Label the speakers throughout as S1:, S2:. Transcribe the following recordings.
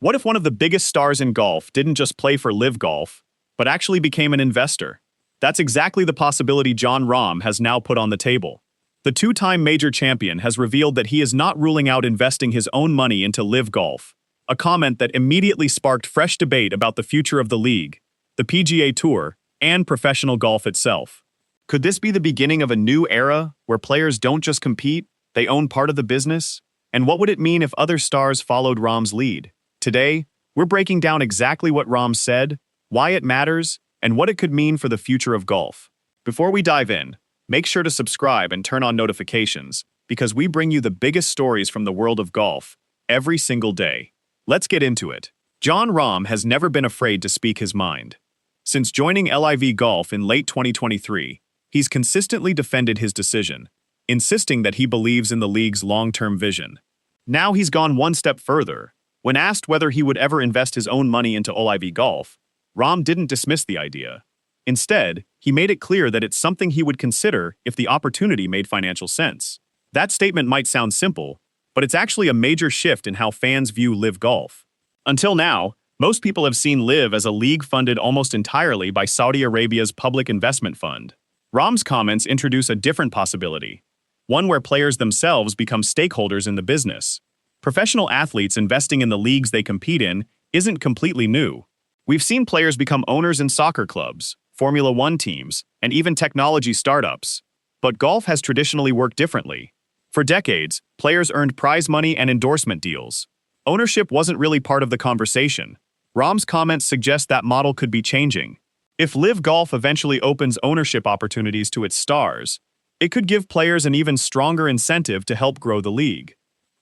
S1: What if one of the biggest stars in golf didn't just play for LIV Golf, but actually became an investor? That's exactly the possibility Jon Rahm has now put on the table. The two-time major champion has revealed that he is not ruling out investing his own money into LIV Golf, a comment that immediately sparked fresh debate about the future of the league, the PGA Tour, and professional golf itself. Could this be the beginning of a new era where players don't just compete, they own part of the business? And what would it mean if other stars followed Rahm's lead? Today, we're breaking down exactly what Rahm said, why it matters, and what it could mean for the future of golf. Before we dive in, make sure to subscribe and turn on notifications, because we bring you the biggest stories from the world of golf every single day. Let's get into it. Jon Rahm has never been afraid to speak his mind. Since joining LIV Golf in late 2023, he's consistently defended his decision, insisting that he believes in the league's long-term vision. Now he's gone one step further. When asked whether he would ever invest his own money into LIV Golf, Rahm didn't dismiss the idea. Instead, he made it clear that it's something he would consider if the opportunity made financial sense. That statement might sound simple, but it's actually a major shift in how fans view LIV Golf. Until now, most people have seen LIV as a league funded almost entirely by Saudi Arabia's public investment fund. Rahm's comments introduce a different possibility, one where players themselves become stakeholders in the business. Professional athletes investing in the leagues they compete in isn't completely new. We've seen players become owners in soccer clubs, Formula One teams, and even technology startups. But golf has traditionally worked differently. For decades, players earned prize money and endorsement deals. Ownership wasn't really part of the conversation. Rahm's comments suggest that model could be changing. If LIV Golf eventually opens ownership opportunities to its stars, it could give players an even stronger incentive to help grow the league.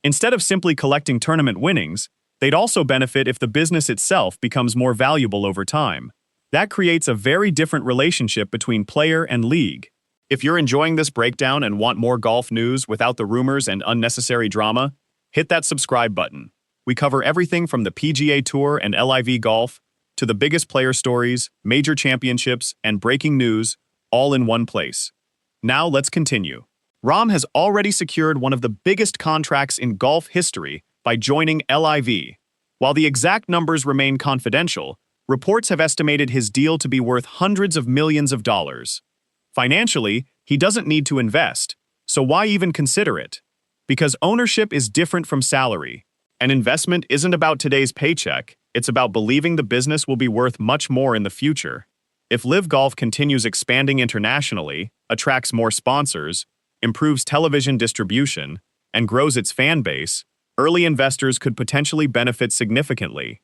S1: Instead of simply collecting tournament winnings, they'd also benefit if the business itself becomes more valuable over time. That creates a very different relationship between player and league. If you're enjoying this breakdown and want more golf news without the rumors and unnecessary drama, hit that subscribe button. We cover everything from the PGA Tour and LIV Golf to the biggest player stories, major championships, and breaking news, all in one place. Now let's continue. Rahm has already secured one of the biggest contracts in golf history by joining LIV. While the exact numbers remain confidential, reports have estimated his deal to be worth hundreds of millions of dollars. Financially, he doesn't need to invest, so why even consider it? Because ownership is different from salary. An investment isn't about today's paycheck, it's about believing the business will be worth much more in the future. If LIV Golf continues expanding internationally, attracts more sponsors, improves television distribution, and grows its fan base, early investors could potentially benefit significantly.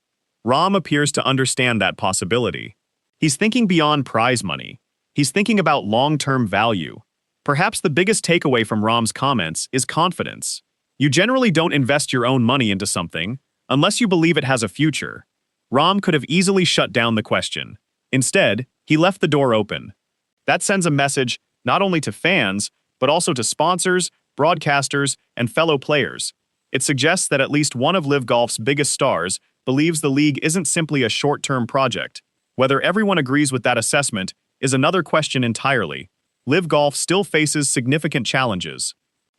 S1: Rahm appears to understand that possibility. He's thinking beyond prize money. He's thinking about long-term value. Perhaps the biggest takeaway from Rahm's comments is confidence. You generally don't invest your own money into something unless you believe it has a future. Rahm could have easily shut down the question. Instead, he left the door open. That sends a message not only to fans, but also to sponsors, broadcasters, and fellow players. It suggests that at least one of LIV Golf's biggest stars believes the league isn't simply a short-term project. Whether everyone agrees with that assessment is another question entirely. LIV Golf still faces significant challenges.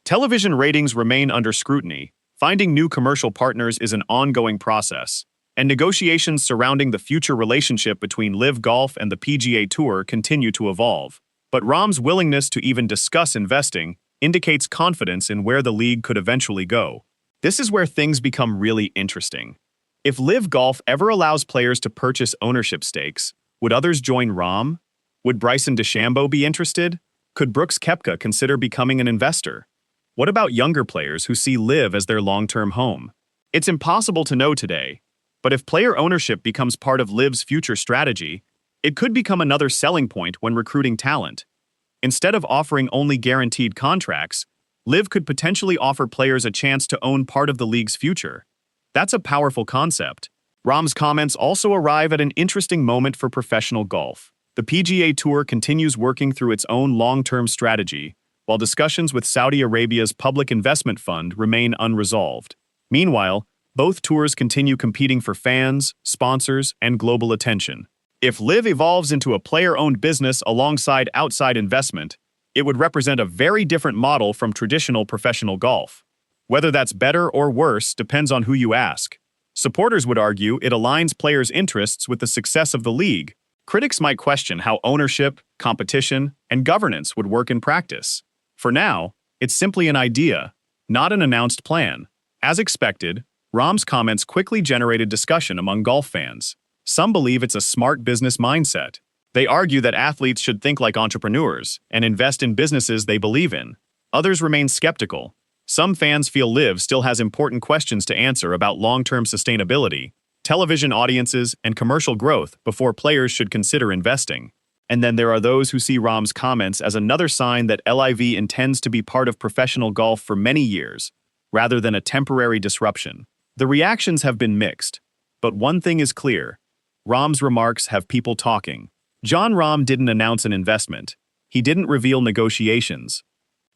S1: Television ratings remain under scrutiny. Finding new commercial partners is an ongoing process, and negotiations surrounding the future relationship between LIV Golf and the PGA Tour continue to evolve. But Rahm's willingness to even discuss investing indicates confidence in where the league could eventually go. This is where things become really interesting. If LIV Golf ever allows players to purchase ownership stakes, would others join Rahm? Would Bryson DeChambeau be interested? Could Brooks Koepka consider becoming an investor? What about younger players who see LIV as their long-term home? It's impossible to know today, but if player ownership becomes part of LIV's future strategy, it could become another selling point when recruiting talent. Instead of offering only guaranteed contracts, LIV could potentially offer players a chance to own part of the league's future. That's a powerful concept. Rahm's comments also arrive at an interesting moment for professional golf. The PGA Tour continues working through its own long-term strategy, while discussions with Saudi Arabia's public investment fund remain unresolved. Meanwhile, both tours continue competing for fans, sponsors, and global attention. If LIV evolves into a player-owned business alongside outside investment, it would represent a very different model from traditional professional golf. Whether that's better or worse depends on who you ask. Supporters would argue it aligns players' interests with the success of the league. Critics might question how ownership, competition, and governance would work in practice. For now, it's simply an idea, not an announced plan. As expected, Rahm's comments quickly generated discussion among golf fans. Some believe it's a smart business mindset. They argue that athletes should think like entrepreneurs and invest in businesses they believe in. Others remain skeptical. Some fans feel LIV still has important questions to answer about long-term sustainability, television audiences, and commercial growth before players should consider investing. And then there are those who see Rahm's comments as another sign that LIV intends to be part of professional golf for many years, rather than a temporary disruption. The reactions have been mixed, but one thing is clear. Rahm's remarks have people talking. Jon Rahm didn't announce an investment. He didn't reveal negotiations.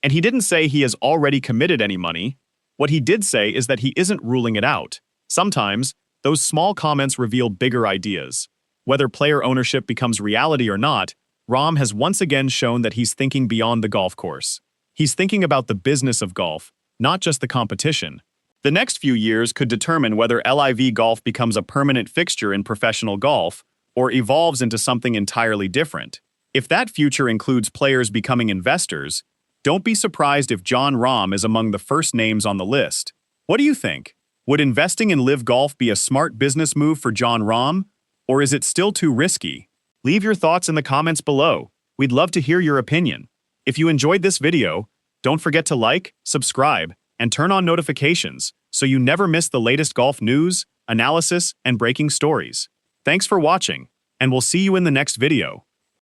S1: And he didn't say he has already committed any money. What he did say is that he isn't ruling it out. Sometimes, those small comments reveal bigger ideas. Whether player ownership becomes reality or not, Rahm has once again shown that he's thinking beyond the golf course. He's thinking about the business of golf, not just the competition. The next few years could determine whether LIV Golf becomes a permanent fixture in professional golf or evolves into something entirely different. If that future includes players becoming investors, don't be surprised if Jon Rahm is among the first names on the list. What do you think? Would investing in LIV Golf be a smart business move for Jon Rahm, or is it still too risky? Leave your thoughts in the comments below. We'd love to hear your opinion. If you enjoyed this video, don't forget to like, subscribe, and turn on notifications so you never miss the latest golf news, analysis, and breaking stories. Thanks for watching, and we'll see you in the next video.